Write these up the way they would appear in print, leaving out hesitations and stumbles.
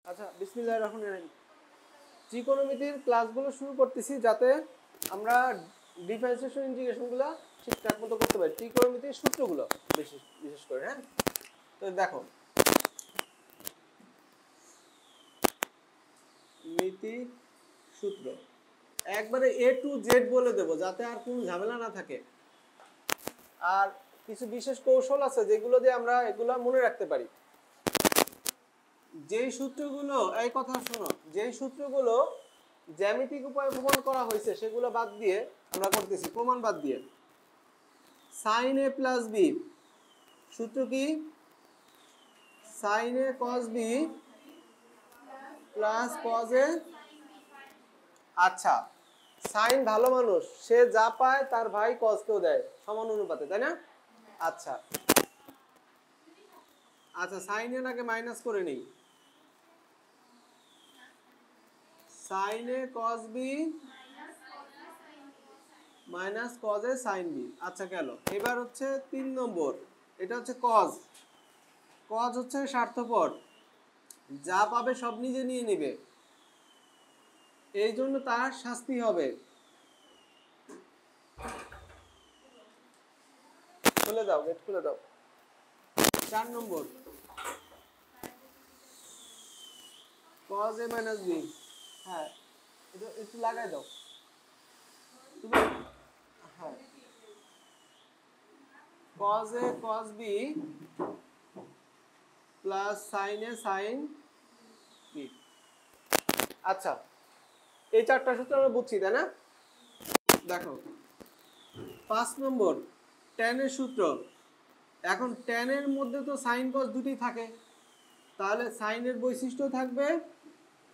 আচ্ছা, বিসমিল্লাহির রহমানির রহিম। ত্রিকোণমিতির ক্লাসগুলো শুরু করতেছি যাতে আমরা ডিফারেন্সিয়েশন ইন্টিগ্রেশনগুলো ঠিকঠাক মতো করতে পারি, ত্রিকোণমিতির সূত্রগুলো বিশেষ করে। হ্যাঁ, তো দেখো মিতিক সূত্র একবারে এ টু জেড বলে দেব যাতে আর কোনো ঝামেলা না থাকে। আর কিছু বিশেষ কৌশল আছে যেগুলো দিয়ে আমরা এগুলো মনে রাখতে পারি। যেই সূত্রগুলো, এই কথা শোনো, যেই সূত্রগুলো জ্যামিতিক উপায়ে প্রমাণ করা হয়েছে সেগুলো বাদ দিয়ে আমরা করতেছি প্রমাণ বাদ দিয়ে। sin a প্লাস বি সূত্র কি? sin a cos b plus cos a। আচ্ছা, সাইন ভালো মানুষ, সে যা পায় তার ভাই cos কেও দেয় সমান অনুপাতে, তাই না? আচ্ছা আচ্ছা, sin a নাকি মাইনাস করে নেই। sin a cos b minus cos a sin b। আচ্ছা গেল। এবার হচ্ছে 3 নম্বর, এটা হচ্ছে cos। cos হচ্ছে স্বার্থপর, যা পাবে সব নিজে নিয়ে নেবে, এই জন্য তার শাস্তি হবে। খুলে দাও, গেট খুলে দাও। 4 নম্বর cos a মাইনাস b। হ্যাঁ, এটা একটু লাগাই দাও তুমি। হ্যাঁ, cos a cos b plus sin a sin b। আচ্ছা, এই চারটা সূত্র আমরা বুঝছি, তাই না? দেখো 5 নম্বর tan এর সূত্র। এখন tan এর মধ্যে তো sin cos দুটোই থাকে, তাহলে sin এর বৈশিষ্ট্য থাকবে,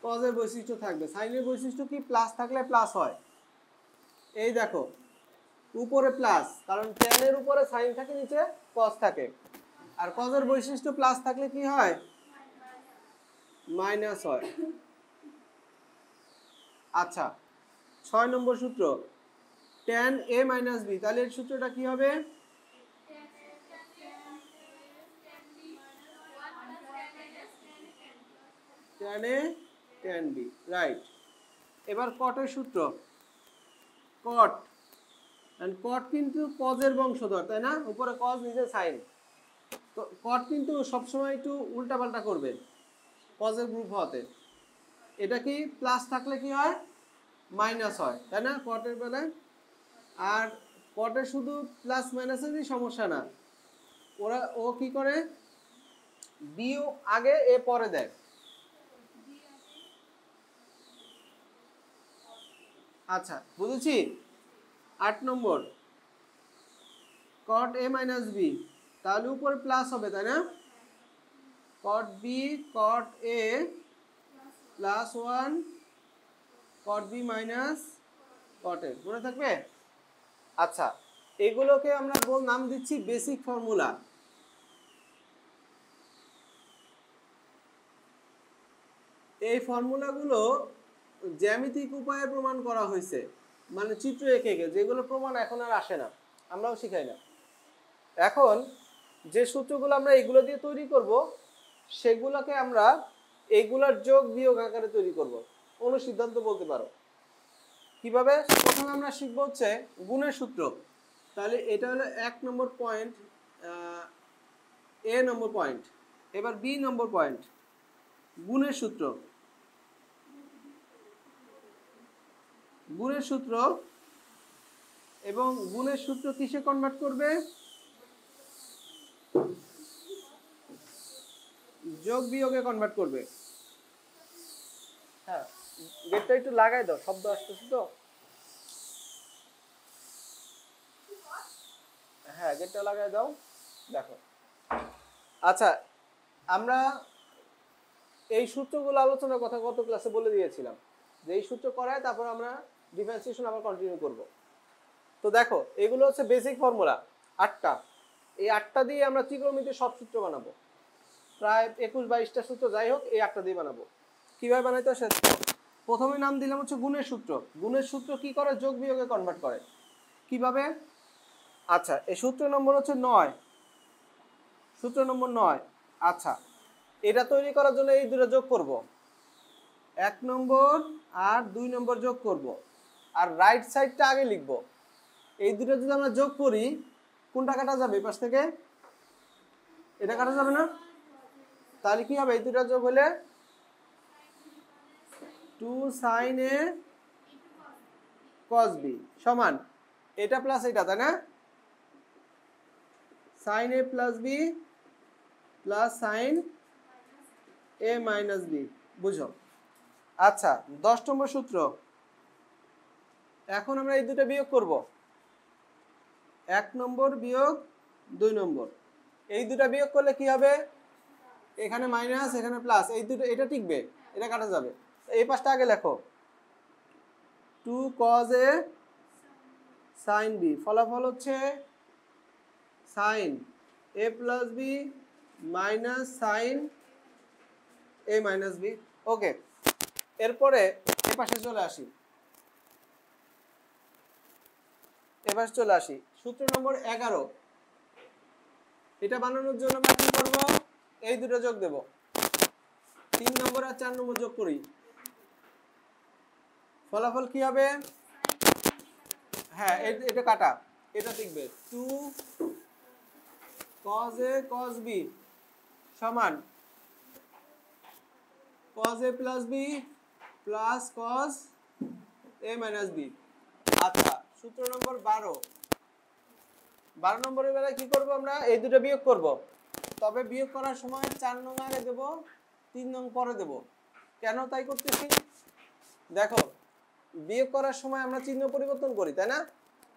cos এর বৈশিষ্ট্য থাকবে। sin এর বৈশিষ্ট্য কি? প্লাস থাকলে প্লাস হয়। এই দেখো উপরে প্লাস, কারণ tan এর উপরে sin থাকে, নিচে cos থাকে। আর cos এর বৈশিষ্ট্য প্লাস থাকলে কি হয়? মাইনাস হয়। আচ্ছা 6 নম্বর সূত্র tan a মাইনাস b, তাহলে এর সূত্রটা কি হবে? tan a tan b, right. এবার cot এর সূত্র, cot and cot কিন্তু cos এর বংশধর, তাই না? উপরে cos নিচে sin, তো cot কিন্তু সবসময় একটু উল্টাপাল্টা করবে cos এর গ্রুপ হতে। এটা কি প্লাস থাকলে কি হয়? মাইনাস হয়, তাই না cot এর বেলায়? আর cot এর শুধু প্লাস মাইনাসেরই সমস্যা না, ও কি করে? বি আগে এ পরে দেয়। আচ্ছা বুঝেছি। 8 নম্বর cot a মাইনাস b, তাহলে উপরে প্লাস হবে, তাই না? cot b cot a plus 1 cot b minus cot a, মনে থাকবে? আচ্ছা, এগুলোকে আমরা নাম দিচ্ছি বেসিক ফর্মুলা। এই ফর্মুলাগুলো জ্যামিতিক উপায়ে প্রমাণ করা হয়েছে, মানে চিত্র এঁকে এঁকে, যেগুলো প্রমাণ এখন আর আসে না, আমরাও শিখাই না। এখন যে সূত্রগুলো আমরা এগুলো দিয়ে তৈরি করব, সেগুলোকে আমরা এইগুলার যোগ বিয়োগ আকারে তৈরি করব। অনুসিদ্ধান্ত বলতে পারো। কিভাবে? প্রথমে আমরা শিখবো হচ্ছে গুণের সূত্র। তাহলে এটা হলো 1 নম্বর পয়েন্ট, এ নম্বর পয়েন্ট। এবার বি নম্বর পয়েন্ট, গুণের সূত্র। গুণের সূত্র, এবং গুণের সূত্র কিসে কনভার্ট করবে? যোগ বিয়োগে কনভার্ট করবে। হ্যাঁ, গেটটা একটু লাগাই দাও, শব্দ আসতেছে তো। হ্যাঁ, গেটটা লাগাই দাও। দেখো আচ্ছা, আমরা এই সূত্রগুলো আলোচনার কথা গত ক্লাসে বলে দিয়েছিলাম, যে এই সূত্র করায় তারপর আমরা ডিফারেন্সিয়েশন আবার কন্টিনিউ করব। তো দেখো এগুলো হচ্ছে বেসিক ফর্মুলা 8টা। এই 8টা দিয়ে আমরা ত্রিকোণমিতির সব সূত্র বানাবো, প্রায় 21-22টা সূত্র, যাই হোক এই 8টা দিয়ে বানাবো। কিভাবে বানাইতে হয়? প্রথমে নাম দিলাম হচ্ছে গুণের সূত্র। গুণের সূত্র কি করে? যোগ বিয়োগে কনভার্ট করে। কিভাবে? আচ্ছা, এই সূত্র নম্বর হচ্ছে 9, সূত্র নম্বর 9। আচ্ছা, এটা তৈরি করার জন্য এই দুটো যোগ করব। 1 নম্বর আর 2 নম্বর যোগ করব, আর রাইট সাইডটা আগে লিখব। এই দুটো যদি আমরা যোগ করি, কোনটা কাটা যাবে? পাশ থেকে এটা কাটা যাবে না? তাহলে কি হবে? এই দুটো যোগ হলে 2 sin a cos b সমান এটা প্লাস এটা, তাই না? sin a plus b plus sin a minus b। বুঝো? আচ্ছা, 10 নম্বর সূত্র। এখন আমরা এই দুটো বিয়োগ করব। 1 নম্বর বিয়োগ 2 নম্বর, এই দুটো বিয়োগ করলে কি হবে? এখানে মাইনাস এখানে প্লাস, এই দুটো এটা টিকবে, এটা কাটা যাবে। এই পাশটা আগে লেখো, 2 cos a sin b, ফলাফল হচ্ছে sin a plus b minus sin a minus b। ওকে, এরপরে এই পাশে চলে আসি, এবার চলে আসি সূত্র নম্বর 11। এটা বানানোর জন্য আমরা কি করব? এই দুটো যোগ দেব, 3 নম্বর আর 4 নম্বর যোগ করি, ফলাফল কি হবে? হ্যাঁ, এটা কাটা, এটা লিখবে 2 cos a cos b সমান cos a plus b plus cos a minus b। আচ্ছা, সূত্র নম্বর 12 নম্বরের বেলায় কি করব? আমরা এই দুটো বিয়োগ করব, তবে বিয়োগ করার সময় 4 নং আগে দেব, 3 নং পরে দেব। কেন তাই করতেছি? দেখো, বিয়োগ করার সময় আমরা চিহ্ন পরিবর্তন করি, তাই না?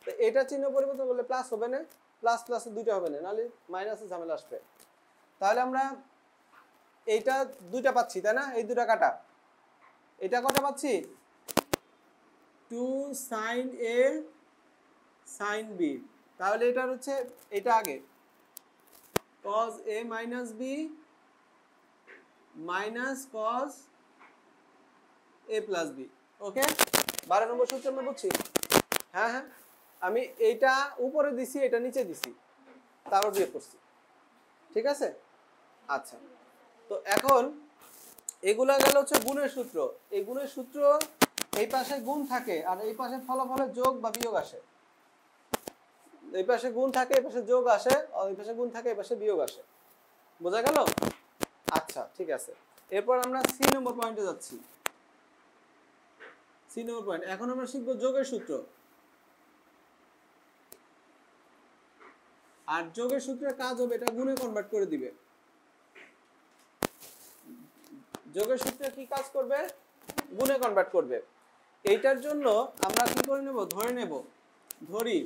তো এটা চিহ্ন পরিবর্তন করলে প্লাস হবে না, প্লাস প্লাসে দুইটা হবে না, নাহলে মাইনাসে ঝামেলা আসবে। তাহলে আমরা এইটা দুইটা পাচ্ছি, তাই না? এই দুটা কাটা, এটা কটা পাচ্ছি? 2 sin a sin b। তাহলে এটার হচ্ছে এটা আগে cos a minus b minus cos a plus b। ওকে, 12 নম্বর সূত্র আমরা বুঝছি? হ্যাঁ হ্যাঁ, আমি এইটা উপরে দিছি, এটা নিচে দিছি, তারপর বিয়োগ করছি, ঠিক আছে? আচ্ছা, তো এখন এগুলা গেল হচ্ছে গুণের সূত্র। এই গুণের সূত্র এই পাশে গুণ থাকে আর এই পাশে ফলাফলে যোগ বা বিয়োগ আসে। এই পাশে গুণ থাকে, এই পাশে যোগ আসে, আর এই পাশে গুণ থাকে, এই পাশে বিয়োগ আসে। বোঝা গেল? আচ্ছা, ঠিক আছে। এরপর আমরা সি নম্বর পয়েন্টে যাচ্ছি। সি নম্বর পয়েন্ট, এখন আমরা শিখবো যোগের সূত্র। আর যোগের সূত্রের কাজ হবে এটা গুণে কনভার্ট করে দিবে। যোগের সূত্রে কি কাজ করবে? গুণে কনভার্ট করবে। এইটার জন্য আমরা কি করে নেব? ধরি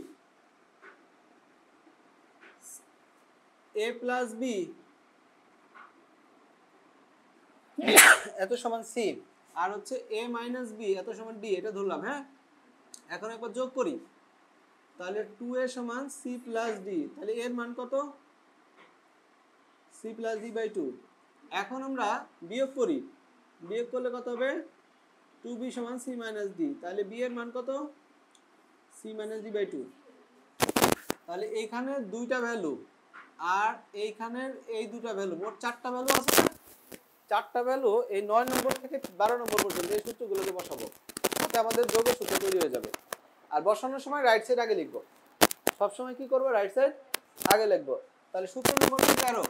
a প্লাস b এত সমান c, আর হচ্ছে a মাইনাস b এত সমান d, এটা ধরলাম। হ্যাঁ, এখন একবার যোগ করি, তাহলে 2a সমান c প্লাস d, তাহলে এর মান কত? c plus d by 2। এখন আমরা বিয়োগ করি, বিয়োগ করলে কত হবে? 2b সমান c মাইনাস d, তাহলে b এর মান কত? c minus d by 2। তাহলে এইখানে দুইটা ভ্যালু আর এইখানের এই দুটা ভ্যালু, মোট 4টা ভ্যালু আছে না? 4টা ভ্যালু এই 9 নম্বর থেকে 12 নম্বর পর্যন্ত এই সূত্রগুলোকে বসাবো, তাতে আমাদের যোগের সূত্র তৈরি হয়ে যাবে। আর বসানোর সময় রাইট সাইড আগে লিখবো, সবসময় কি করবো? রাইট সাইড আগে লিখবো। তাহলে সূত্র নম্বর 13,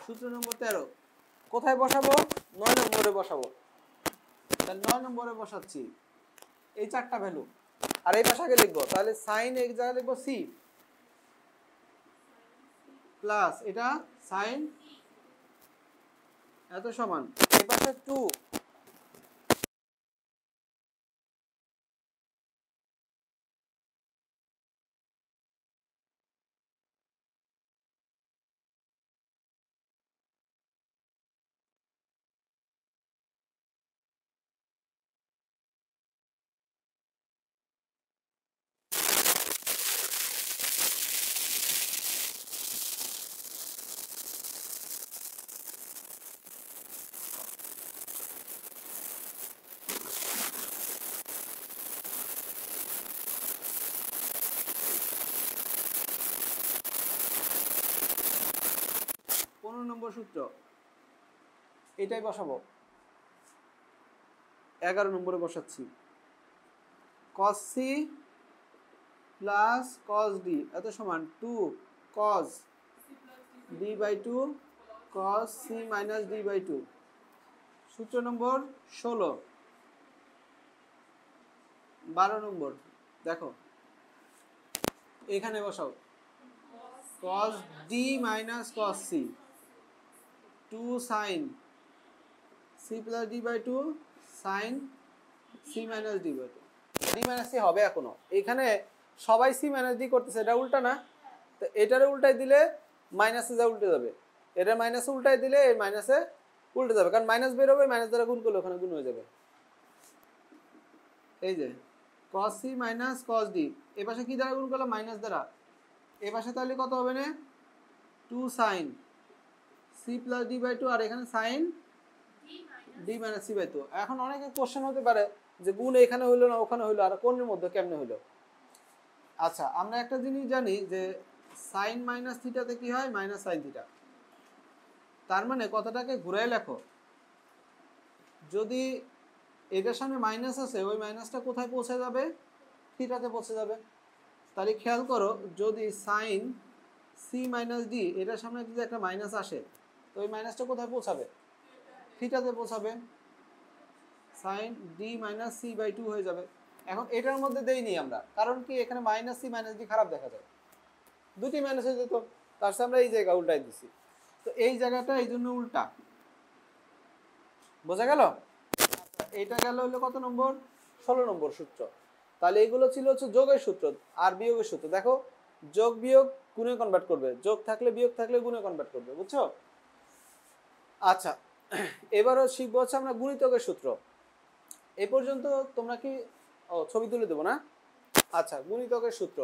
সূত্র নম্বর 13 কোথায় বসাবো? 9 নম্বরে বসাবো। তাহলে 9 নম্বরে বসাচ্ছি এই 4টা ভ্যালু, আর এই পাশে আগে লিখবো, তাহলে sin এক জায়গায় লিখবো c প্লাস এটা sin এত সমান এই পাশে 2 15 নম্বর সূত্র, এটাই বসাবো। 11 নম্বরে বসাচ্ছি cos c plus cos d এত সমান 2 cos d by 2 cos c minus d by 2। সূত্র নম্বর 16। 12 নম্বর দেখো এখানে বসাও cos d minus cos c 2 sin c plus d by 2 sin c minus d by 2। d minus c হবে এখনো, এখানে সবাই c মাইনাস d করতেছে, এটা উল্টা না? তো এটারে উল্টাই দিলে মাইনাসে যা উল্টে যাবে, এটা মাইনাসে উল্টাই দিলে এই মাইনাসে উল্টে যাবে, কারণ মাইনাস বের হবে, মাইনাস দ্বারা গুণ করলে ওখানে গুণ হয়ে যাবে। এই যে cos c minus cos d এই পাশে কি দ্বারা গুণ করলাম? মাইনাস দ্বারা। এই পাশে তাহলে কত হবে না? 2 sin c plus d by 2 আর এখানে sin d minus c by 2। এখন অনেকে কোশ্চেন হতে পারে যে গুণ এখানে হইলো না ওখানে হইলো, আর কোণের মধ্যে কেমনে হইলো? আচ্ছা আমরা একটা জিনিস জানি যে sin মাইনাস থিটাতে কি হয়? Minus sin theta. তার মানে কথাটাকে ঘুরাই লেখো, যদি এটার সামনে মাইনাস আছে ওই মাইনাসটা কোথায় পৌঁছে যাবে? থিটাতে পৌঁছে যাবে। তাহলে খেয়াল করো, যদি sin c মাইনাস d এটার সামনে যদি একটা মাইনাস আসে তো ওই মাইনাসটা কোথায় পৌঁছাবে? থিটাতে পৌঁছাবে। sin d minus c by 2 হয়ে যাবে। এখন এটার মধ্যে দেইনি আমরা, কারণ কি এখানে মাইনাস c মাইনাস d খারাপ দেখা যায়, দুটি মাইনাস হয়ে যেত, তার সাথে আমরা এই জায়গা উল্টাই দিছি, তো এই জায়গাটা এই জন্য উল্টা। বোঝা গেল? এইটা গেল হলো কত নম্বর? 16 নম্বর সূত্র। তাহলে এগুলো ছিল হচ্ছে যোগের সূত্র আর বিয়োগের সূত্র। দেখো যোগ বিয়োগ গুণে কনভার্ট করবে, যোগ থাকলে বিয়োগ থাকলে গুণে কনভার্ট করবে, বুঝছো? আচ্ছা এবারও শিখবো হচ্ছে আমরা গুণিতকের সূত্র। এই পর্যন্ত তোমরা কি ছবি তুলে দেবো না? আচ্ছা গুণিতকের সূত্র।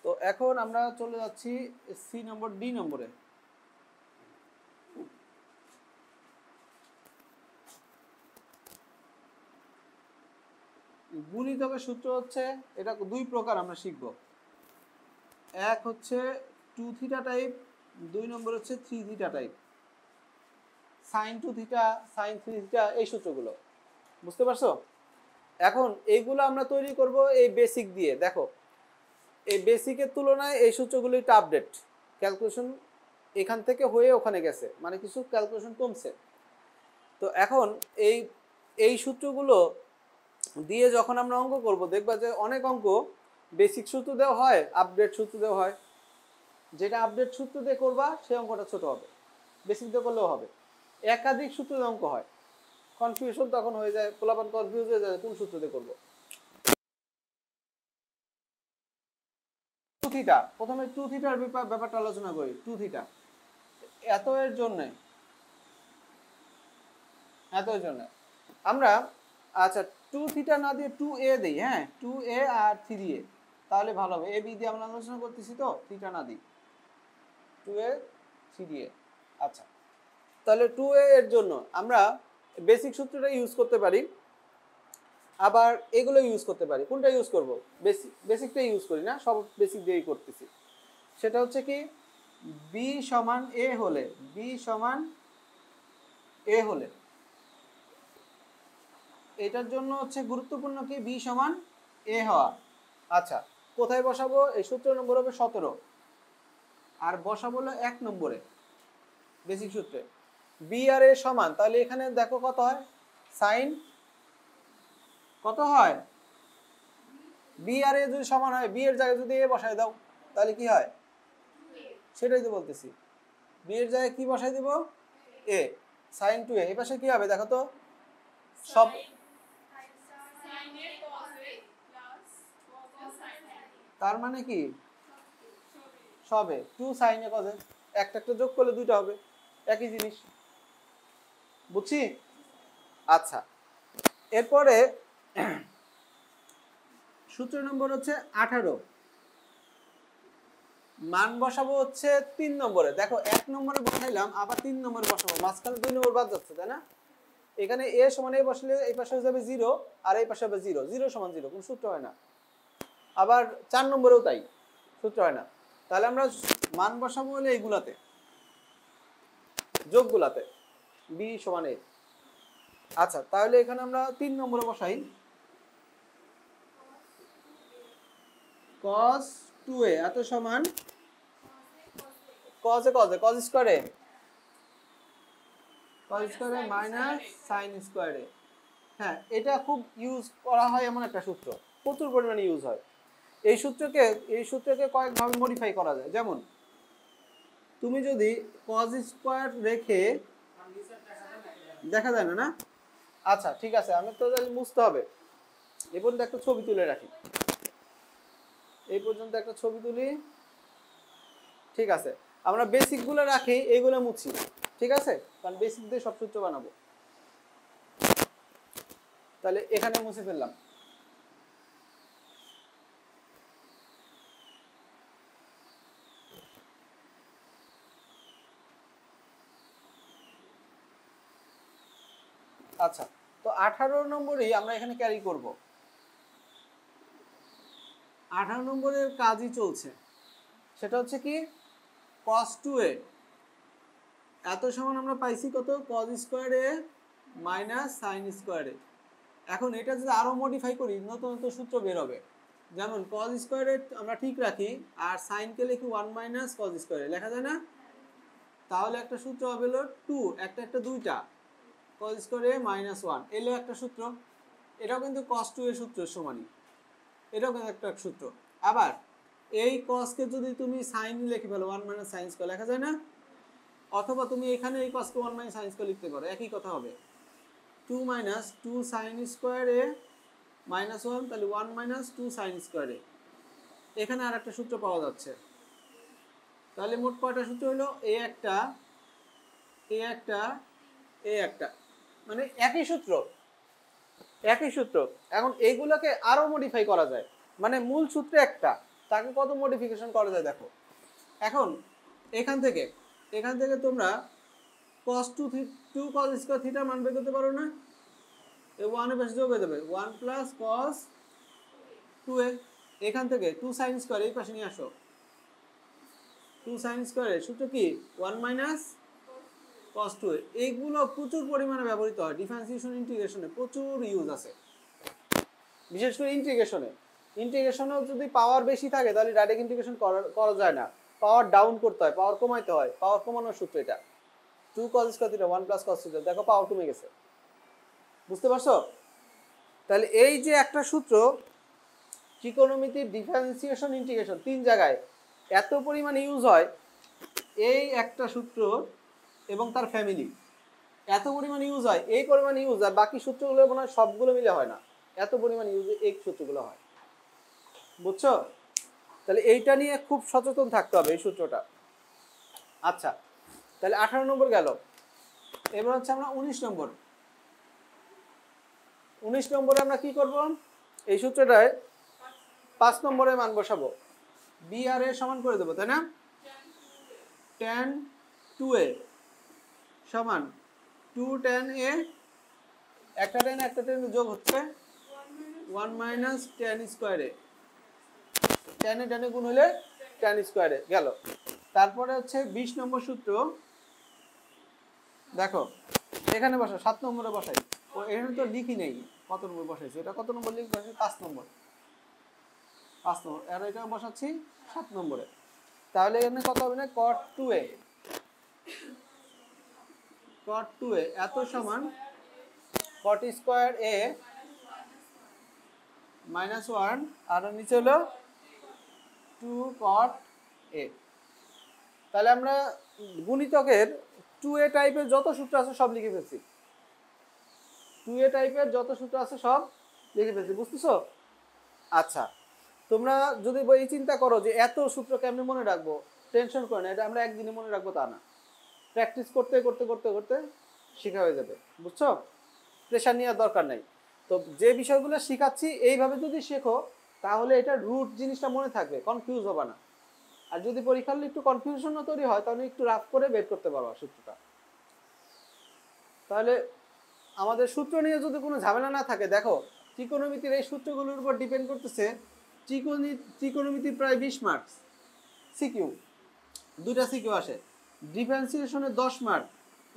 তো এখন আমরা চলে যাচ্ছি সি নম্বর ডি নম্বরে। গুণিতকের সূত্র হচ্ছে, এটা দুই প্রকার আমরা শিখব। এক হচ্ছে 2 থিটা টাইপ, দুই নম্বর হচ্ছে 3 theta type. sin 2 theta sin 3 theta এই সূত্রগুলো বুঝতে পারছো? এখন এইগুলো আমরা তৈরি করব এই বেসিক দিয়ে। দেখো এই বেসিকের তুলনায় এই সূত্রগুলো একটু আপডেট, ক্যালকুলেশন এখান থেকে হয়ে ওখানে গেছে, মানে কিছু ক্যালকুলেশন কমছে। তো এখন এই সূত্রগুলো দিয়ে যখন আমরা অঙ্ক করব দেখবা যে অনেক অঙ্ক বেসিক সূত্র দেওয়া হয়, আপডেট সূত্র দেওয়া হয়। যেটা আপডেট সূত্র দিয়ে করবা সেই অঙ্কটা ছোট হবে, বেসিক দিয়ে করলেও হবে। একাধিক সূত্র দিয়ে অঙ্ক হয়, কনফিউশন তখন হয়ে যায়, পোলাপান কনফিউজ হয়ে যায় কোন সূত্র দিয়ে করবো। 2 থিটা, প্রথমে 2 থিটার ব্যাপারটা আলোচনা করি। 2 থিটা এত এর জন্য আমরা আচ্ছা 2 থিটা না দিয়ে 2a দেই, হ্যাঁ 2a আর 3a, তাহলে ভালো হবে। a b দিয়ে আমরা আলোচনা করতেছি তো, থিটা না দিই, 2a 3a। আচ্ছা তাহলে 2a এর জন্য আমরা বেসিক সূত্রটা ইউজ করতে পারি, আবার এগুলো ইউজ করতে পারি। কোনটা ইউজ করব? বেসিকটা ইউজ করি না, সব বেসিক দিয়েই করতেছি। সেটা হচ্ছে কি b সমান a হলে, b সমান a হলে এটার জন্য হচ্ছে গুরুত্বপূর্ণ কি b সমান a হওয়া। আচ্ছা কোথায় বসাবো? এই সূত্র নম্বর হবে 17 আর বসাবো হলো 1 নম্বরে বেসিক সূত্রে। b আর a সমান, তাহলে এখানে দেখো কত হয়? sin কত হয়? b আর a যদি সমান হয়, b এর জায়গায় যদি a বসায় দাও তাহলে কি হয়? সেটাই তো বলতেছি, b এর জায়গায় কি বসাই দেব? a, sin 2a। এই পাশে কি হবে দেখো তো? সব তার মানে কি সবে 2 sin a cos a, একটা একটা যোগ করলে দুইটা হবে, একই জিনিস, বুঝছি? আচ্ছা এরপরে সূত্র নম্বর হচ্ছে 18, মান বসাবো হচ্ছে 3 নম্বরে। দেখো 1 নম্বরে বসাইলাম, আবার 3 নম্বরে বসাবো, মাঝখানে 2 নম্বর বাদ যাচ্ছে, তাই না? এখানে a সমান a বসলে এই পাশে হয়ে যাবে 0 আর এই পাশে হবে 0, 0 সমান 0, কোনো সূত্র হয় না। আবার 4 নম্বরেও তাই, সূত্র হয় না। তাহলে আমরা মান বসাবো হলে এইগুলাতে, যোগগুলাতে, b সমান a। আচ্ছা, তাহলে এখানে আমরা 3 নম্বরে বসাই cos 2a এত সমান cos স্কয়ারে মাইনাস sin স্কয়ারে। হ্যাঁ, এটা খুব ইউজ করা হয় এমন একটা সূত্র, প্রচুর পরিমাণে ইউজ হয়। এই সূত্রকে কয়েকভাবে মডিফাই করা যায়। যেমন তুমি যদি cos স্কয়ার রেখে দেখা যায় না। আচ্ছা ঠিক আছে, আমি তো তাহলে মুছতে হবে। এই পর্যন্ত একটা ছবি তুলে রাখি, ঠিক আছে। আমরা বেসিক গুলো রাখি, এইগুলো মুছি, ঠিক আছে, কারণ বেসিক দিয়ে সব সূত্র বানাবো। তাহলে এখানে মুছে ফেললাম। আচ্ছা, তো 18 নম্বরই আমরা এখানে ক্যারি করব। 18 নম্বরের কাজই চলছে, সেটা হচ্ছে কি cos 2a এত সমান আমরা পাইছি কত cos স্কয়ারে মাইনাস sin স্কয়ারে। এখন এটা যদি আরো মডিফাই করি, নতুন নতুন সূত্র বের হবে। যেমন cos স্কয়ারে আমরা ঠিক রাখি, আর sin কে লিখি 1 মাইনাস cos স্কয়ারে, লেখা যায় না? তাহলে একটা সূত্র হবে হলো 2, একটা দুইটা cos স্কয়ারে মাইনাস 1 এলো একটা সূত্র। এটাও কিন্তু cos 2 এর সূত্রের সমানই, এটাও কিন্তু একটা সূত্র। আবার এই cos কে যদি তুমি sin লিখে ফেলো 1 মাইনাস sin স্কয়ার, লেখা যায় না? অথবা তুমি এখানে এই cos কে 1 মাইনাস sin স্কয়ার লিখতে পারো, একই কথা হবে। 2 মাইনাস 2 sin স্কয়ারে মাইনাস 1, তাহলে 1 মাইনাস 2 sin স্কয়ারে। এখানে আর একটা সূত্র পাওয়া যাচ্ছে। তাহলে মোট কয়টা সূত্র হলো? এ একটা, মানে একই সূত্র। এখন এইগুলোকে আরো মডিফাই করা যায়, মানে মূল সূত্র একটা, তাকে কত মডিফিকেশন করা যায় দেখো। এখন এখান থেকে তোমরা cos 2 cos স্কয়ার থিটা মান বের করতে পারো না? এই 1 এর পাশে যোগ হয়ে যাবে 1 প্লাস cos 2a। এখান থেকে 2 sin স্কয়ার এই পাশে নিয়ে আসো, 2 sin স্কয়ারের সূত্র কি 1 মাইনাস cos 2a। এইগুলো প্রচুর পরিমাণে ব্যবহৃত হয় ডিফারেন্সিয়েশন ইন্টিগ্রেশনে, প্রচুর ইউজ আছে, বিশেষ করে ইন্টিগ্রেশনেও যদি পাওয়ার বেশি থাকে তাহলে ডাইরেক্ট ইন্টিগ্রেশন করা যায় না, পাওয়ার ডাউন করতে হয়, পাওয়ার কমাইতে হয়। পাওয়ার কমানোর সূত্র এটা 2 cos square theta 1 plus cos theta, দেখো পাওয়ার কমে গেছে, বুঝতে পারছো? তাহলে এই যে একটা সূত্র ত্রিকোণমিতির ডিফারেন্সিয়েশন ইন্টিগ্রেশন 3 জায়গায় এত পরিমাণে ইউজ হয়, এই একটা সূত্র এবং তার ফ্যামিলি এত পরিমাণে ইউজ হয়, এই পরিমাণে ইউজ, আর বাকি সূত্রগুলো মনে হয় সবগুলো মিলে হয় না, এত পরিমাণে ইউজ এই সূত্রগুলো হয়, বুঝছো? তাহলে এইটা নিয়ে খুব সচেতন থাকতে হবে এই সূত্রটা। আচ্ছা, তাহলে 18 নম্বর গেল। এবার হচ্ছে আমরা 19 নম্বরে আমরা কি করব? এই সূত্রটায় 5 নম্বরে মান বসাবো, বি আর এ সমান করে দেবো, তাই না? tan 2a সমান 2 tan a, একটা tan যোগ হচ্ছে 1 মাইনাস tan স্কয়ারে, tan এ গুণ হলে tan স্কয়ারে গেল। তারপরে হচ্ছে 20 নম্বর সূত্র, দেখো এখানে বসা 7 নম্বরে বসাই। ও এখানে তো লিখি নেই কত নম্বর বসাইছি, এটা কত নম্বর লিখবো? 5 নম্বর, আর এটা বসাচ্ছি 7 নম্বরে। তাহলে এখানে কত হবে না, cot 2a এত সমান cot স্কয়ার a মাইনাস 1, আর নিচে হলো 2 cot a। তাহলে আমরা গুণিতকের 2a টাইপের যত সূত্র আছে সব লিখে ফেলছি, 2a টাইপের যত সূত্র আছে সব লিখে ফেলছি, বুঝতেছো? আচ্ছা, তোমরা যদি এই চিন্তা করো যে এত সূত্র কেমনে মনে রাখবো, টেনশন করে না, এটা আমরা একদিনে মনে রাখবো তা না, প্র্যাকটিস করতে করতে করতে করতে শেখা হয়ে যাবে, বুঝছো? প্রেশার নেওয়ার দরকার নাই। তো যে বিষয়গুলো শেখাচ্ছি এইভাবে যদি শেখো তাহলে এটা রুট জিনিসটা মনে থাকবে, কনফিউজ হবে না। আর যদি পরীক্ষার হলে একটু কনফিউশনও তৈরি হয় তাহলে একটু রাফ করে বের করতে পারবা সূত্রটা। তাহলে আমাদের সূত্র নিয়ে যদি কোনো ঝামেলা না থাকে, দেখো ত্রিকোণমিতির এই সূত্রগুলোর উপর ডিপেন্ড করতেছে ত্রিকোণমিতির প্রায় 20 মার্কস সিকিউ, দুইটা সিকিউ আসে, ডিফারেন্সিয়েশনের 10 মার্ক,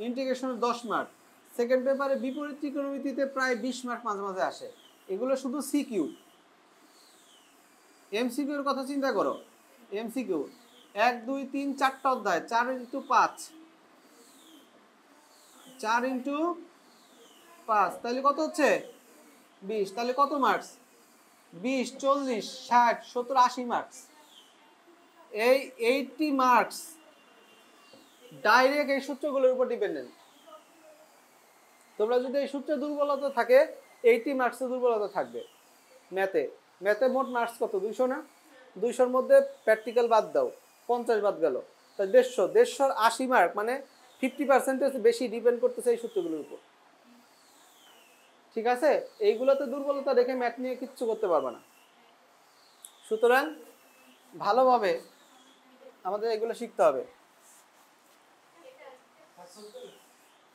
ইন্টিগ্রেশনের 10 মার্ক, সেকেন্ড পেপারে বিপরীত ত্রিকোণমিতিতে প্রায় 20 মার্ক মাঝে মাঝে আসে। এগুলো শুধু সিকিউ। এমসিকিউ এর কথা চিন্তা করো। এমসিকিউ 1 2 3 4টা অধ্যায়, 4 × 5, 4 × 5, তাহলে কত হচ্ছে 20। তাহলে কত মার্কস? 20 40 60 70 80 মার্কস। এই 80 মার্কস ডাইরেক্ট এই সূত্রগুলোর উপর ডিপেন্ডেন্ট। তোমরা যদি এই সূত্রে দুর্বলতা থাকে 80 মার্কসের দুর্বলতা থাকবে। ম্যাথে মোট মার্কস কত? 200 না? 200-র মধ্যে প্র্যাকটিক্যাল বাদ দাও, 50 বাদ গেল, তাই 150 80 মার্ক, মানে 50% বেশি ডিপেন্ড করতেছে এই সূত্রগুলোর উপর। ঠিক আছে, এইগুলোতে দুর্বলতা রেখে ম্যাথ নিয়ে কিচ্ছু করতে পারবে না। সুতরাং ভালোভাবে আমাদের এগুলো শিখতে হবে।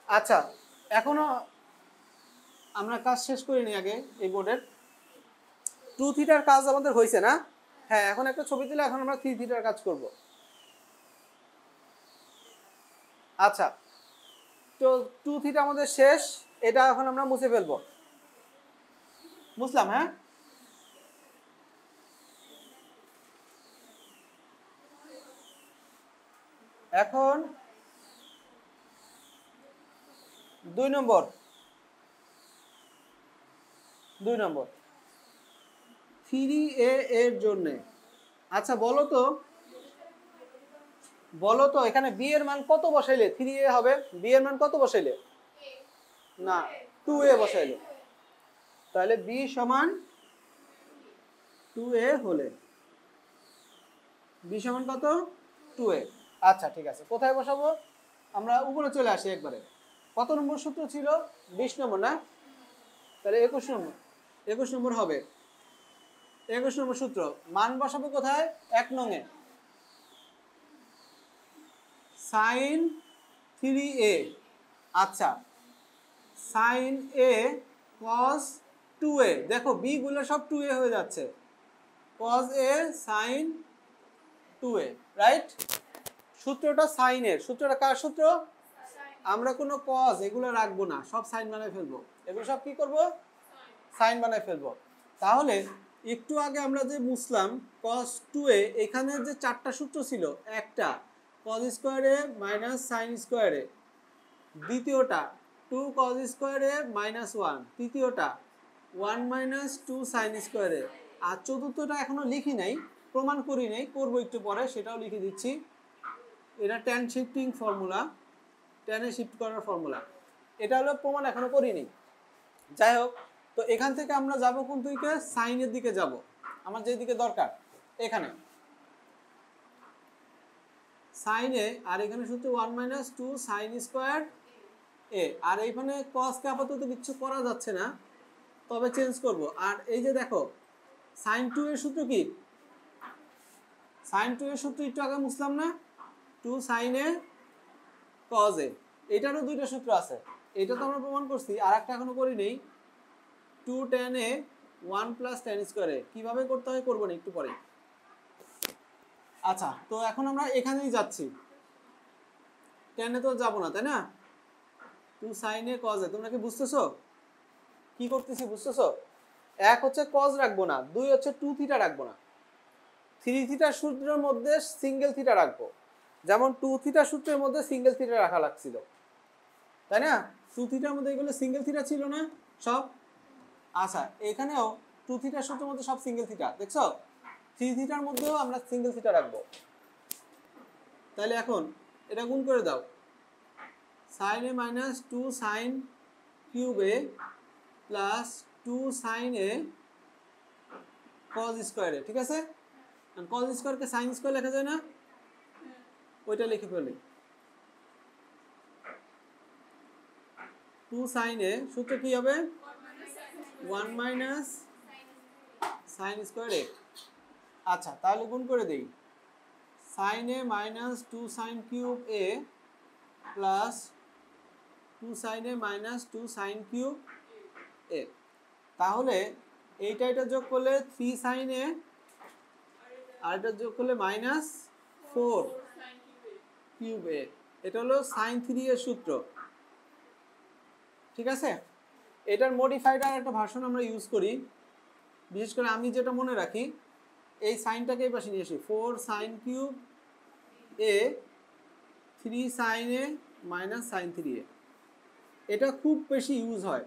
আচ্ছা, এখনো আমরা কাজ শেষ করিনি। আগে এই বোর্ডের 2 থিটার কাজ আমাদের হয়েছে না? হ্যাঁ, এখন একটা ছবি দিলে এখন আমরা 3 থিটার কাজ করব। আচ্ছা, তো 2 থিটা আমাদের শেষ, এটা এখন আমরা মুছে ফেলবো। বুঝলাম? হ্যাঁ, এখন 2 নম্বর 3a এর জন্য। আচ্ছা বলো তো এখানে b এর মান কত বসাইলে 3a হবে? b এর মান কত বসাইলে? না, 2a বসাইলে। তাহলে b সমান 2a হলে b সমান কত? 2a। আচ্ছা ঠিক আছে, কোথায় বসাবো? আমরা উপরে চলে আসি একবারে। কত নম্বর সূত্র ছিল? 20 নম্বর না? তাহলে 21 নম্বর হবে। 21 নম্বর সূত্র মান বসাবো কোথায়? 1 নং এ। sin 3a। আচ্ছা, sin a cos 2a। দেখো b গুলো সব 2a হয়ে যাচ্ছে। cos a sin 2a, right? সূত্রটা sin এর। সূত্রটা কার সূত্র? আমরা কোনো cos এগুলো রাখবো না, সব sin বানায় ফেলবো। এগুলো সব কি করব? sin বানায় ফেলবো। তাহলে একটু আগে আমরা যে বুঝলাম cos 2a, এখানে যে 4টা সূত্র ছিল, একটা cos স্কয়ারে মাইনাস sin স্কয়ারে, দ্বিতীয়টা 2 cos স্কয়ারে মাইনাস 1, তৃতীয়টা 1 মাইনাস 2 sin স্কয়ারে, আর চতুর্থটা এখনো লিখি নাই, প্রমাণ করি নাই, করবো একটু পরে, সেটাও লিখে দিচ্ছি। এটা tan শিফটিং ফর্মুলা, tan এ শিফট করার ফর্মুলা। এটা হলো প্রমাণ, এখনো করিনি। যাই হোক, তো এখান থেকে আমরা যাব কোন দিকে? সাইনের দিকে যাব। আমার যে দিকে দরকার এখানে সাইনে, আর এখানে সূত্র 1 মাইনাস 2 সাইন স্কয়ার এ, আর এইখানে cos কে আপাতত কিছু করা যাচ্ছে না, তবে চেঞ্জ করব। আর এই যে দেখো sin 2 এর সূত্র কি? sin 2 এর সূত্র একটু আগে মুছলাম না? 2 sin a cos a। এটারও দুইটা সূত্র আছে, এটা তো আমরা প্রমাণ করছি, আর একটা এখনো করি নেই। 2 tan a 1 plus tan square a, কিভাবে করতে হয় করব না একটু পরে। আচ্ছা, তো এখন আমরা এখানেই যাচ্ছি, tan এ তো যাব না, তাই না? 2 sin a cos a, তোমরা কি বুঝতেছো কি করতেছি? বুঝতেছো? এক হচ্ছে cos রাখবো না, দুই হচ্ছে 2 থিটা রাখবো না। 3 থিটা সূত্রের মধ্যে সিঙ্গেল থিটা রাখবো, যেমন 2 থিটা সূত্রের মধ্যে সিঙ্গেল থিটা রাখা লাগছিল, তাই না? 2 থিটার মধ্যে এগুলো সিঙ্গেল থিটা ছিল না সব? আচ্ছা, এখানেও 2 থিটার সূত্রের মধ্যে সব সিঙ্গেল থিটা, দেখছো? 3 থিটার মধ্যেও আমরা সিঙ্গেল থিটা রাখবো। তাহলে এখন এটা গুণ করে দাও, sin a minus 2 sin cube a plus 2 sin a cos square a, ঠিক আছে? cos স্কয়ারকে sin স্কয়ার লেখা যায় না? ওইটা লিখে ফেলি। 2 sin a সূত্র কি হবে? 1 মাইনাস sin স্কয়ার a। আচ্ছা, তাহলে গুণ করে দেই, sin a minus 2 sin cube a plus 2 sin a minus 2 sin cube a। তাহলে এইটা এটা যোগ করলে 3 sin a, আর এটা যোগ করলে মাইনাস 4 কিউব a। এটা হলো sin 3 এর সূত্র। ঠিক আছে, এটার মডিফাইড আর একটা ভার্সন আমরা ইউজ করি। বিশেষ করে আমি যেটা মনে রাখি, এই সাইনটাকে এই পাশে নিয়ে আসি, 4 সাইন কিউব এ 3 সাইন এ মাইনাস সাইন 3a। এটা খুব বেশি ইউজ হয়।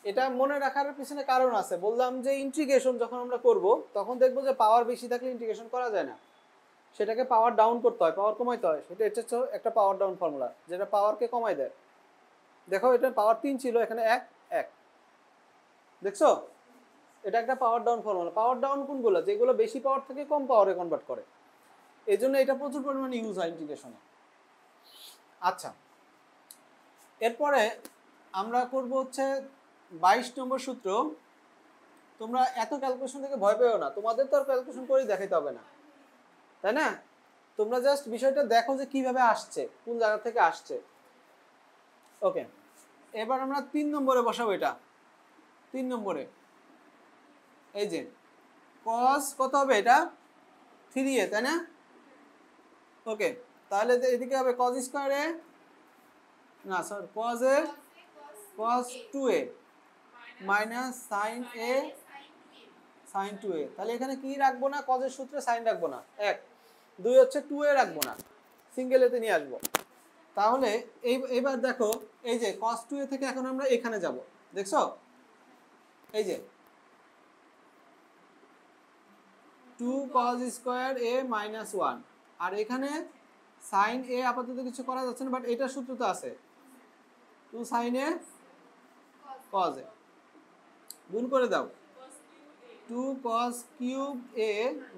এটা মনে রাখার পিছনে কারণ আছে। বললাম যে ইন্টিগ্রেশন যখন আমরা করব তখন দেখবো যে পাওয়ার বেশি থাকলে ইন্টিগ্রেশন করা যায় না, সেটাকে পাওয়ার ডাউন করতে হয়, পাওয়ার কমাইতে হয়। সেটা হচ্ছে একটা পাওয়ার ডাউন ফর্মুলা, যেটা পাওয়ারকে কমাই দেয়। দেখো এটা পাওয়ার 3 ছিল, এখানে 1 1, দেখছো? এটা একটা পাওয়ার ডাউন ফর্মুলা। পাওয়ার ডাউন কোনগুলো? যেগুলো বেশি পাওয়ার থেকে কম পাওয়ারে কনভার্ট করে। এই জন্য এটা প্রচুর পরিমাণে ইউজ হয় ইন্টিগ্রেশনে। আচ্ছা, এরপরে আমরা করব হচ্ছে 22 নম্বর সূত্র। তোমরা এত ক্যালকুলেশন থেকে ভয় পেও না, তোমাদের তো আর ক্যালকুলেশন করেই দেখাইতে হবে না, তাই না? তোমরা জাস্ট বিষয়টা দেখো যে কিভাবে আসছে, কোন জায়গা থেকে আসছে। ওকে, এবার আমরা 3 নম্বরে বসাবো। এটা 3 নম্বরে এই যে cos কত হবে? এটা 3a, তাই না? ওকে, তাহলে এদিকে হবে cos স্কয়ার a, না sorry cos a cos 2a minus sin a sin 2a। তাহলে এখানে কি রাখবো না? cos এর সূত্রে sin রাখবো না, 1 2 হচ্ছে 2a রাখবো না, সিঙ্গেল এতে নিয়ে আসবো। তাহলে এইবার দেখো এই যে cos 2a থেকে এখন আমরা এখানে যাব, দেখছো? এই যে 2 cos স্কয়ার a মাইনাস 1, আর এখানে sin a আপাতত কিছু করা যাচ্ছে না, বাট এটা সূত্র তো আছে, 2 sin a cos a, গুণ করে দাও, 2 cos cube a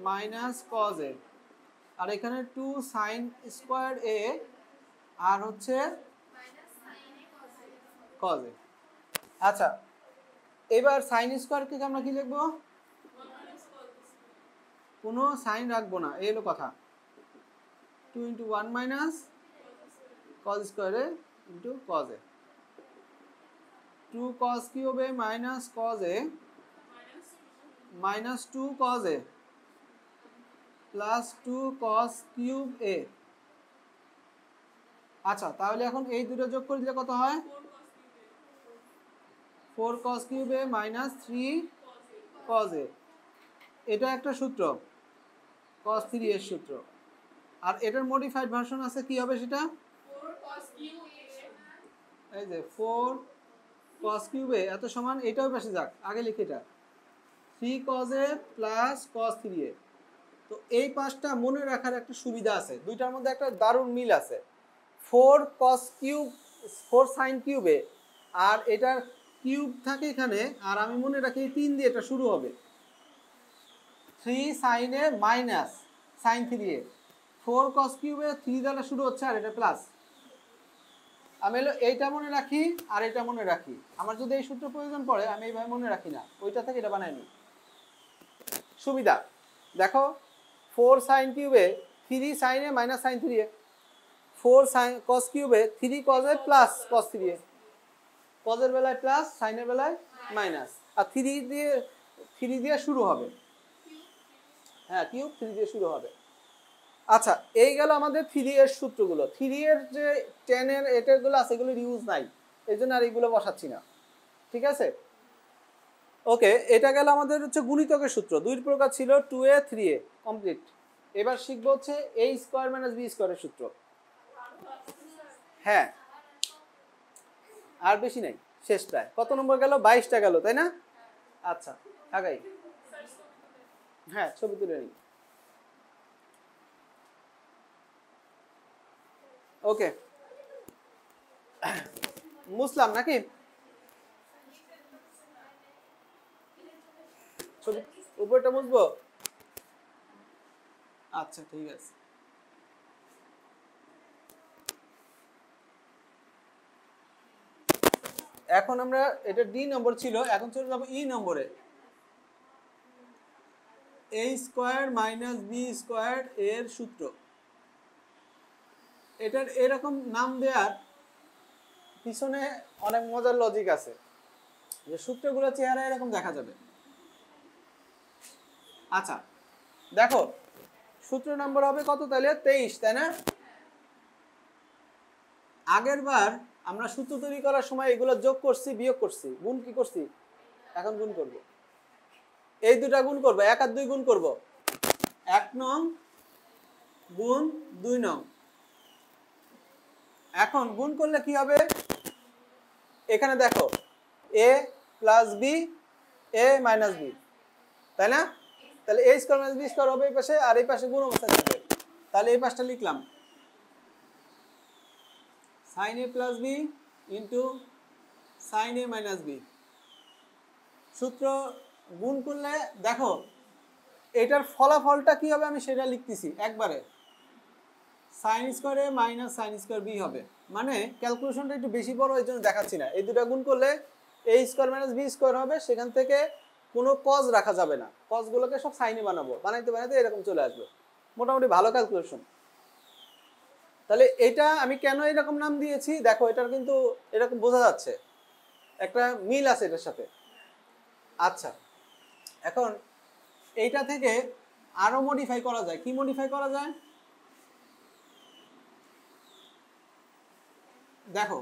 minus cos a, আর এখানে 2 sin স্কয়ার a আর হচ্ছে cos a। আচ্ছা, এবার sin স্কয়ার কে আমরা কি লিখবো? কোনো সাইন রাখবো না, এই হলো কথা। 2 × 1 minus cos square a into cos a, 2 cos cube a minus cos a minus 2 cos a plus 2 cos cube a। আচ্ছা, তাহলে এখন এই দুটো যোগ করে দিলে কত হয়? 4 cos cube a minus 3 cos a। এটা একটা সূত্র, cos 3 এর সূত্র। আর এটার মডিফাইড ভার্সন আছে, কি হবে সেটা? 4 cos কিউব a, এই যে 4 cos কিউব a এত সমান, এটাও পাশে যাক, আগে লিখি এটা 3 cos a plus cos 3a। তো এই পাঁচটা মনে রাখার একটা সুবিধা আছে, দুইটার মধ্যে একটা দারুণ মিল আছে। 4 cos cube 4 sin cube a, আর এটার কিউব থাকে এখানে, আর আমি মনে রাখি 3 দিয়ে এটা শুরু হবে, 3 sin a minus sin 3a, 4 cos cube a 3 দ্বারা শুরু হচ্ছে, আর এটা প্লাস। আমি হলো এইটা মনে রাখি আর এটা মনে রাখি। আমার যদি এই সূত্র প্রয়োজন পড়ে আমি এইভাবে মনে রাখি না, ওইটা থেকে এটা বানাই নি, সুবিধা। দেখো 4 sin cube a 3 sin a minus sin 3a, 4 sin cos cube a 3 cos a plus cos 3a, cos এর বেলায় প্লাস, sin এর বেলায় মাইনাস, আর 3 দিয়ে শুরু হবে। হ্যাঁ, কিউব 3 দিয়ে শুরু হবে। আচ্ছা, এই গেল আমাদের 3 এর সূত্রগুলো। 3 এর যে 10 এর এটাগুলো আছে, এগুলোর ইউজ নাই, এই জন্য আর এইগুলো বসাচ্ছি না, ঠিক আছে? ওকে, এটা গেল আমাদের হচ্ছে গুণিতকের সূত্র। দুই প্রকার ছিল, 2a 3a, কমপ্লিট। এবার শিখবো হচ্ছে a স্কয়ার মাইনাস b স্কয়ারের সূত্র। হ্যাঁ, আর বেশি নাই, শেষ প্রায়। কত নম্বর গেল? 22টা গেল, তাই না? আচ্ছা, আগাই। হ্যাঁ, ছবি তুলে নিই। ওকে, মুসলাম নাকি? ছবি উপরটা মুছবো? আচ্ছা, ঠিক আছে। এখন আমরা, এটা ডি নম্বর ছিল, এখন চলে যাবো ই নম্বরে। a square minus b square এর সূত্র। এটার এরকম নাম দেওয়ার পিছনে অনেক মজার লজিক আছে, যে সূত্রগুলো চেহারা এরকম দেখা যাবে। আচ্ছা, দেখো সূত্র নম্বর হবে কত তাহলে? 23, তাই না? আগের বার আমরা সূত্র তৈরি করার সময় এগুলো যোগ করছি বিয়োগ করছি, গুণ কি করছি, এখন গুণ করব। এই দুটা গুণ করব, 1 আর 2 গুণ করব, 1 নং গুণ 2 নং। এখন গুণ করলে কি হবে, এখানে দেখো a plus B a minus B, তাই না? তাহলে a square minus B square হবে এই পাশে, আর এই পাশে গুণ অবস্থায় থাকবে। তাহলে এই পাশটা লিখলাম sin a plus B into sin a minus B. সূত্র গুণ করলে দেখো এটার ফলাফলটা কি হবে আমি সেটা লিখতেছি একবারে, sin square a minus sin square b হবে। মানে ক্যালকুলেশনটা একটু বেশি বড়, এই জন্য দেখাচ্ছি না। এই দুটা গুণ করলে a square minus b square হবে, সেখান থেকে কোনো কজ রাখা যাবে না, কজগুলোকে সব সাইনে বানাবো, বানাইতে বানাইতে এরকম চলে আসবে। মোটামুটি ভালো ক্যালকুলেশন। তাহলে এটা আমি কেন এরকম নাম দিয়েছি দেখো, এটার কিন্তু এরকম বোঝা যাচ্ছে একটা মিল আছে এটার সাথে। আচ্ছা, এখন এইটা থেকে আরো মডিফাই করা যায়। কি মডিফাই করা যায় দেখো,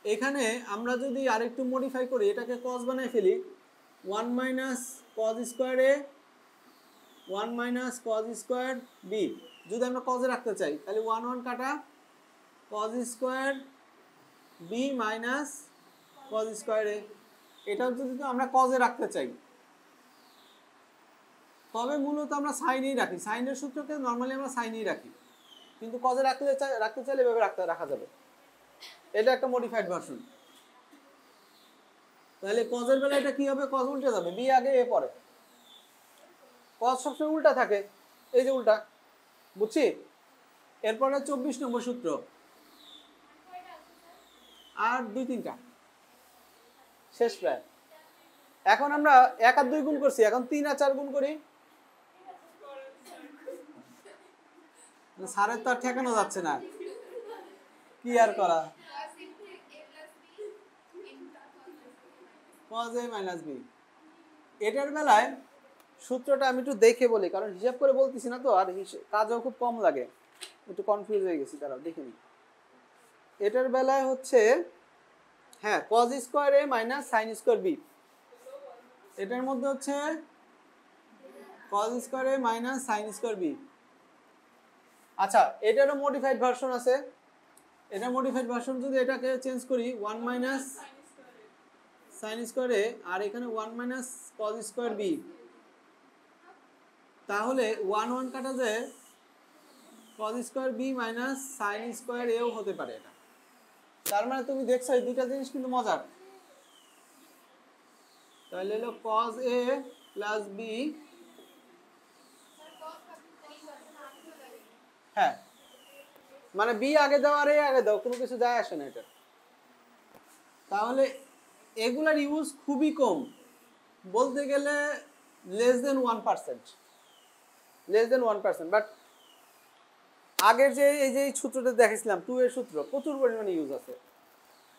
এখানে আমরা যদি আরেকটু মডিফাই করি, এটাকে কজ বানাই ফেলি, 1 minus cos square A 1 minus cos square B. যদি আমরা কজে রাখতে চাই তাহলে 1 1 কাটা, cos square B minus cos square A. এটা যদি আমরা কজে রাখতে চাই, তবে মূলত আমরা সাইনেই রাখি, সাইনের সূত্রকে নর্মালি আমরা সাইনেই রাখি, কিন্তু কজে রাখতে চাইলে এভাবে রাখা যাবে। এটা একটা মডিফাইড ভার্সন। তাহলে কজের বেলা এটা কি হবে, কজ উল্টে যাবে, বি আগে এ পরে। কজ সবসময় উল্টা থাকে, এই যে উল্টা, বুঝছি। এরপরে 24 নম্বর সূত্র, আর 2-3টা শেষ প্রায়। এখন আমরা 1 আর 2 গুণ করছি, এখন 3 আর 4 গুণ করি। সারের তো আর ঠেকানো যাচ্ছে না, কি আর করা, cos a মাইনাস b। এটার বেলায় সূত্রটা আমি একটু দেখে বলি, কারণ হিসাব করে বলতেছি না তো, আর কাজও খুব কম লাগে, একটু কনফিউজ হয়ে গেছি, তারা দেখে নিই। এটার বেলায় হচ্ছে হ্যাঁ cos square a minus sin square b। এটার মধ্যে হচ্ছে cos square a minus sin square b। আচ্ছা, এটারও মডিফাইড ভার্সন আছে। এটা মডিফাইড ভার্সন, যদি এটাকে চেঞ্জ করি 1 মাইনাস sin স্কয়ার a, আর এখানে 1 মাইনাস cos স্কয়ার b, তাহলে 1 1 কাটা যায়, cos square b minus sin square a ও হতে পারে এটা। তার মানে তুমি দেখছো এই দুইটা জিনিস কিন্তু মজার। তাহলে হলো cos a প্লাস b, হ্যাঁ মানে b আগে দাও আর a আগে দাও, কোনো কিছু যায় আসে না এটা। তাহলে এগুলার ইউজ খুবই কম, বলতে গেলে less than 1%, less than 1%। But আগের যে এই যে সূত্রটা দেখেছিলাম 2 এর সূত্র, প্রচুর পরিমাণে ইউজ আছে।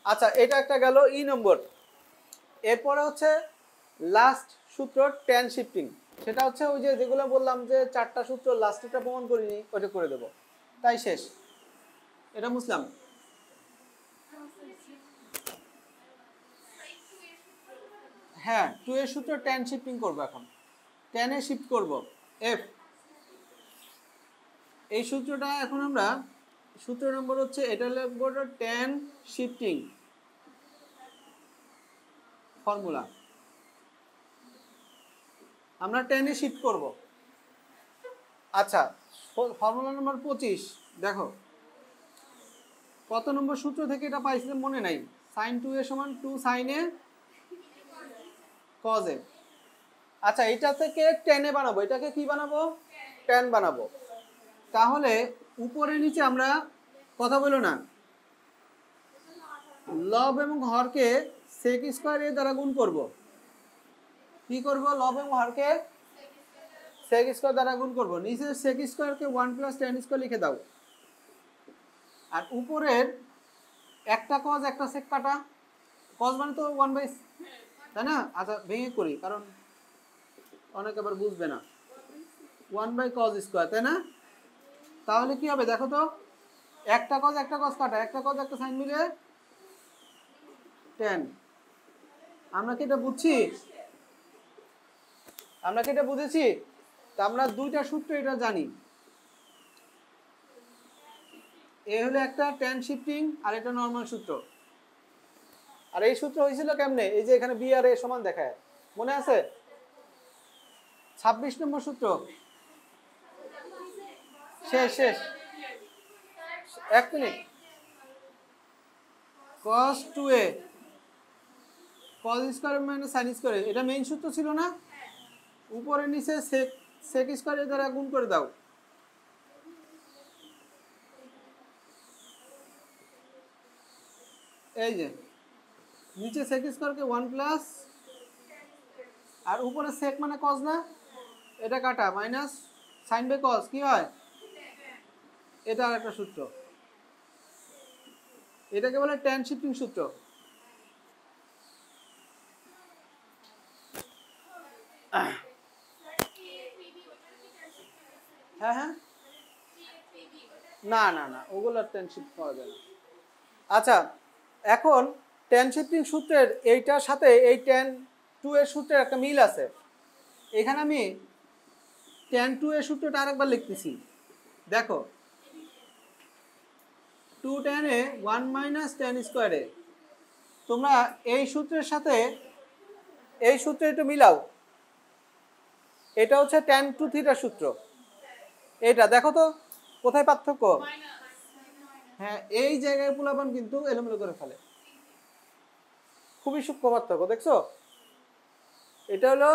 আচ্ছা, এটা একটা গেল ই নম্বর। এরপরে হচ্ছে লাস্ট সূত্র tan শিফটিং, সেটা হচ্ছে ওই যে যেগুলো বললাম যে 4টা সূত্র লাস্টেরটা প্রমাণ করিনি, ওইটা করে দেব, তাই শেষ। এটা বুঝলাম। হ্যাঁ 2 এর সূত্র tan শিফটিং করব, এখন tan এ শিফট করব f। এই সূত্রটা এখন আমরা সূত্র নম্বর হচ্ছে এটা লিখব tan শিফটিং ফর্মুলা, আমরা tan এ শিফট করব। আচ্ছা, ফর্মুলা নম্বর 25 দেখো কত নম্বর সূত্র থেকে এটা পাইছিলাম মনে নাই, sin 2a সমান 2 sin a cos a। আচ্ছা, এটা থেকে tan এ বানাবো, এটাকে কি বানাবো, tan বানাবো। তাহলে উপরে নিচে আমরা কথা বলো না, লব এবং হরকে sec স্কয়ার a দ্বারা গুণ করব। কি করব, লব এবং হরকে sec স্কয়ার দ্বারা গুণ করব। নিচে sec স্কয়ারকে 1 প্লাস tan স্কয়ার লিখে দাও, আর উপরের একটা cos একটা sec কাটা, cos মানে তো 1/, তাই না? আচ্ছা ভেঙে করি, কারণ অনেকে আবার বুঝবে না, 1/cos স্কয়ার, তাই না? তাহলে কি হবে দেখো তো, একটা cos কাটা, একটা cos একটা sin মিলে tan। আমরা কি এটা বুঝছি? আমরা কি এটা বুঝেছি? তা আমরা দুইটা সূত্র এটা জানি। এ হলো একটা tan শিফটিং আর এটা নরমাল সূত্র। আর এই সূত্র হয়েছিল কেমনে? এই যে এখানে বি আর এ সমান দেখায়, মনে আছে? 26 নম্বর সূত্র। শেষ। এক minute. cos 2a cos square minus sin square, এটা মেইন সূত্র ছিল না? উপরে নিচে sec স্কয়ার এর দ্বারা গুণ করে দাও। এই যে নিচে sec স্কয়ারকে 1 প্লাস আর উপরে sec মানে cos না, এটা কাটা মাইনাস sin বাই cos কি হয়? এটা আরেকটা সূত্র, এটাকে বলে tan শিফটিং সূত্র। হ্যাঁ না ওগুলোর tan শিফট পাওয়া যায় না। আচ্ছা, এখন tan শিফটিং সূত্রের এইটার সাথে এই tan 2 এর সূত্রের একটা মিল আছে। এখানে আমি tan 2 এর সূত্রটা আরেকবার লিখতেছি, দেখো 2 tan a 1 minus tan square a। তোমরা এই সূত্রের সাথে এই সূত্রে একটু মিলাও, এটা হচ্ছে tan 2 থিটার সূত্র। এটা দেখো তো কোথায় পার্থক্য? হ্যাঁ, এই জায়গায় পোলাপান কিন্তু এলোমেলো করে ফেলে, খুবই সূক্ষ্ম পার্থক্য, দেখছো? এটা হলো,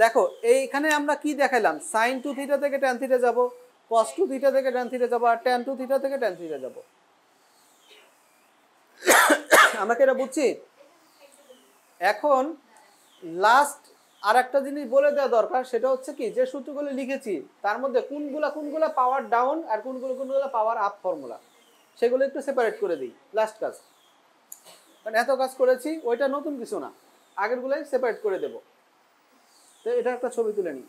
দেখো এইখানে আমরা কি দেখাইলাম, sin 2 থিটা থেকে tan থিটা যাব, cos 2 থিটা থেকে tan থিটা যাব, আর tan 2 থিটা থেকে tan থিটা যাব। আমরা কি এটা বুঝছি? এখন লাস্ট আর একটা জিনিস বলে দেওয়া দরকার, সেটা হচ্ছে কি, যে সূত্রগুলো লিখেছি তার মধ্যে কোনগুলা পাওয়ার ডাউন আর কোনগুলো পাওয়ার আপ ফর্মুলা, সেগুলো একটু সেপারেট করে দিই লাস্ট কাজ। কারণ এত কাজ করেছি, ওইটা নতুন কিছু না, আগেরগুলোই সেপারেট করে দেব। তো এটা একটা ছবি তুলে নিই।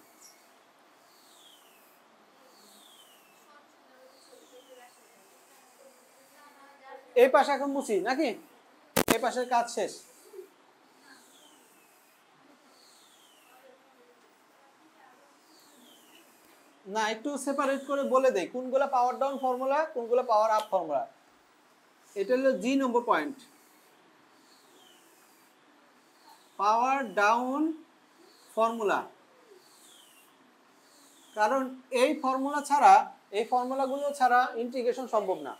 এই পাশে এখন মুছি নাকি? এই পাশের কাজ শেষ। না, একটু সেপারেট করে বলে দেই কোনগুলা পাওয়ার ডাউন ফর্মুলা, কোনগুলা পাওয়ার আপ ফর্মুলা। এটা হলো জি নম্বর পয়েন্ট, পাওয়ার ডাউন ফর্মুলা। কারণ এই ফর্মুলা ছাড়া, এই ফর্মুলাগুলো ছাড়া ইন্টিগ্রেশন সম্ভব না।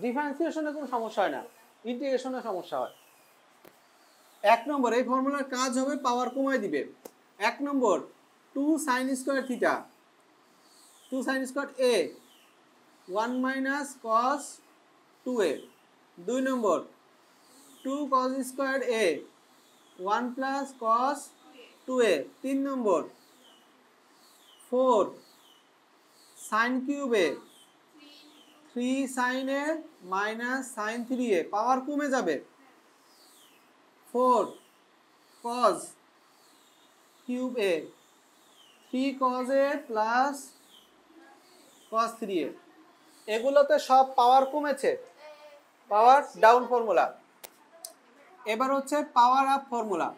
ডিফারেন্সিয়েশনে কোনো সমস্যা হয় না, ইন্টিগ্রেশনে সমস্যা হয়। এক নম্বর, এই ফর্মুলার কাজ হবে পাওয়ার কমায় দিবে। এক নম্বর 2 sin square theta, 2 sin square a 1 minus cos 2a। দুই নম্বর 2 cos square a 1 plus cos 2a। তিন নম্বর 4 sin cube a 3 sin a minus sin 3a, পাওয়ার কমে যাবে। 4 cos cube a 3 cos a plus cos 3a। এগুলোতে সব পাওয়ার কমেছে, পাওয়ার down formula. এবার হচ্ছে power up formula.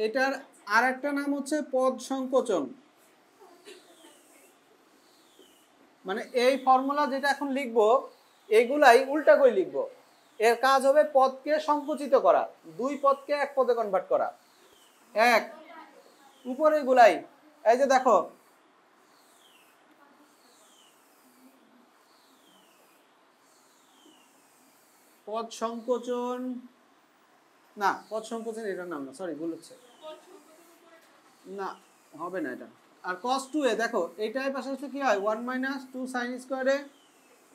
এটার আর একটা নাম হচ্ছে পদ সংকোচন। মানে এই ফর্মুলা যেটা এখন লিখবো, এগুলাই উল্টা করে লিখবো। এর কাজ হবে পদকে সংকুচিত করা, দুই পদকে এক পদে কনভার্ট করা। এক, উপরে গুলাই, এই যে দেখো পদ সংকোচন, না পদ সংকোচন এটার নাম না, সরি ভুল হচ্ছে, না হবে না এটা। আর cos 2a দেখো এইটাই পাশে হচ্ছে কি হয় 1 মাইনাস 2 sin স্কয়ার a,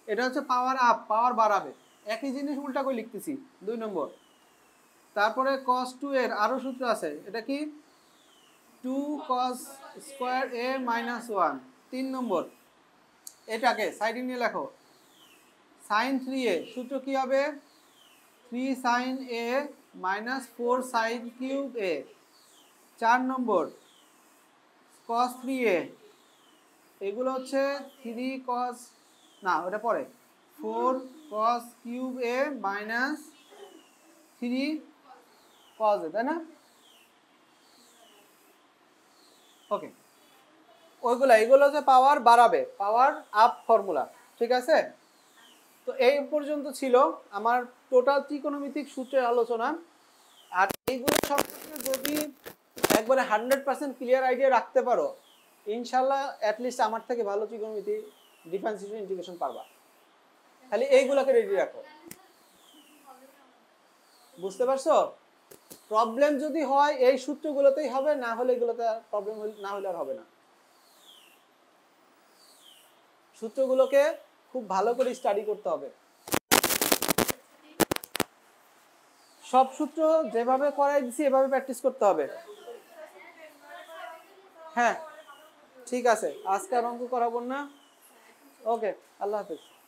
এটা হচ্ছে পাওয়ার আপ, পাওয়ার বাড়াবে। একই জিনিস উল্টা করে লিখতেছি। দুই নম্বর, তারপরে cos 2 এর আরো সূত্র আছে, এটা কি 2 cos স্কয়ার a মাইনাস 1। তিন নম্বর, এটাকে সাইডে নিয়ে লেখো sin 3a, সূত্র কি হবে 3 sin a minus 4 sin cube a। 4 number cos 3a, এগুলো হচ্ছে 3 cos, না ওটা পরে, 4 cos cube a minus 3 cos a, তাই না? ওকে, এগুলো যে পাওয়ার বাড়াবে, পাওয়ার আপ ফর্মুলা, ঠিক আছে? তো এই পর্যন্ত ছিল আমার টোটাল ত্রিকোণমিতিক সূত্রের আলোচনা। আর এইগুলো সম্পর্কে যদি একবারে 100% ক্লিয়ার আইডিয়া রাখতে পারো, ইনশাল্লাহ অ্যাটলিস্ট আমার থেকে ভালো ত্রিকোণমিতি ডিফারেন্সিয়েশন ইন্টিগ্রেশন পারবা। খালি এইগুলোকে রেডি রাখো। বুঝতে পারছো? প্রবলেম যদি হয় এই সূত্রগুলোতেই হবে, না হলে এগুলোতে প্রবলেম না হলে আর হবে না। সূত্রগুলোকে খুব ভালো করে স্টাডি করতে হবে। সব সূত্র যেভাবে করাই দিছি এভাবে প্র্যাকটিস করতে হবে। হ্যাঁ ঠিক আছে, আজকে আর অঙ্ক করাবো না। ওকে, আল্লাহ হাফেজ।